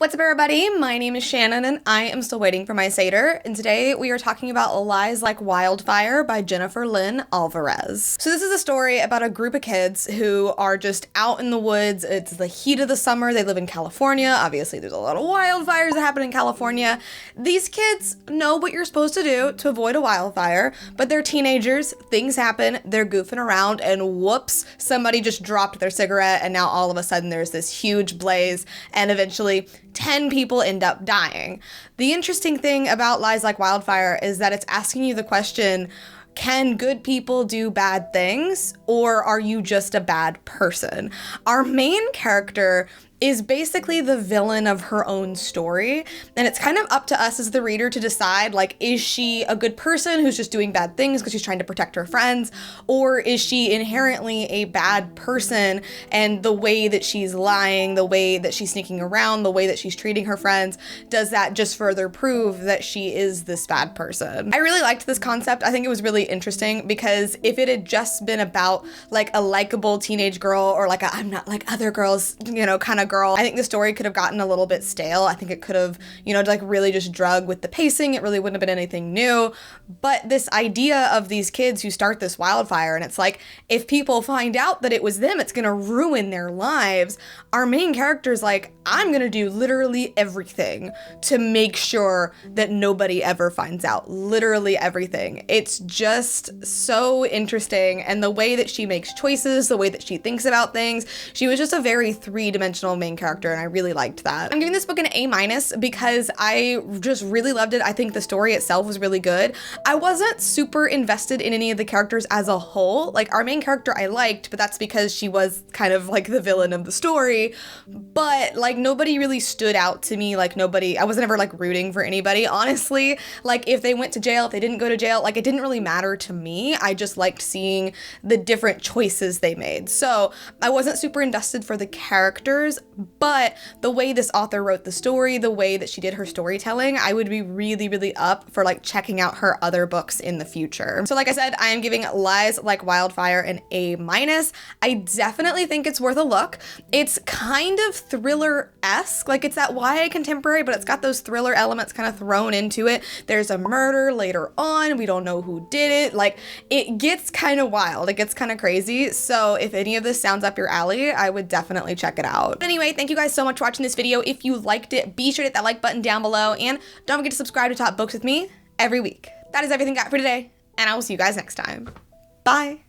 What's up, everybody? My name is Shannon and I am still waiting for my Satyr, and today we are talking about Lies Like Wildfire by Jennifer Lynn Alvarez. So this is a story about a group of kids who are just out in the woods. It's the heat of the summer. They live in California. Obviously, there's a lot of wildfires that happen in California. These kids know what you're supposed to do to avoid a wildfire, but they're teenagers, things happen, they're goofing around, and whoops, somebody just dropped their cigarette, and now all of a sudden there's this huge blaze, and eventually 10 people end up dying. The interesting thing about Lies Like Wildfire is that it's asking you the question, can good people do bad things, or are you just a bad person? Our main character is basically the villain of her own story, and it's kind of up to us as the reader to decide, like, is she a good person who's just doing bad things because she's trying to protect her friends, or is she inherently a bad person, and the way that she's lying, the way that she's sneaking around, the way that she's treating her friends, does that just further prove that she is this bad person? I really liked this concept. I think it was really interesting because if it had just been about like a likable teenage girl or like a I'm not like other girls, you know, kind of girl, I think the story could have gotten a little bit stale. I think it could have, you know, like really just drug with the pacing. It really wouldn't have been anything new. But this idea of these kids who start this wildfire, and it's like, if people find out that it was them, it's gonna ruin their lives. Our main character's like, I'm gonna do literally everything to make sure that nobody ever finds out. Literally everything. It's just so interesting. And the way that she makes choices, the way that she thinks about things, she was just a very three-dimensional main character, and I really liked that. I'm giving this book an A- because I just really loved it. I think the story itself was really good. I wasn't super invested in any of the characters as a whole. Like, our main character I liked, but that's because she was kind of like the villain of the story. But like, nobody really stood out to me. Like, I wasn't ever like rooting for anybody, honestly. Like, if they went to jail, if they didn't go to jail, like, it didn't really matter to me. I just liked seeing the different choices they made. So I wasn't super invested for the characters, but the way this author wrote the story, the way that she did her storytelling, I would be really, really up for like checking out her other books in the future. So like I said, I am giving Lies Like Wildfire an A-. I definitely think it's worth a look. It's kind of thriller-esque, like it's that YA contemporary, but it's got those thriller elements kind of thrown into it. There's a murder later on. We don't know who did it. Like, it gets kind of wild. It gets kind of crazy. So if any of this sounds up your alley, I would definitely check it out. Anyway, thank you guys so much for watching this video. If you liked it, be sure to hit that like button down below, and don't forget to subscribe to Top Books with me every week. That is everything I got for today, and I will see you guys next time. Bye.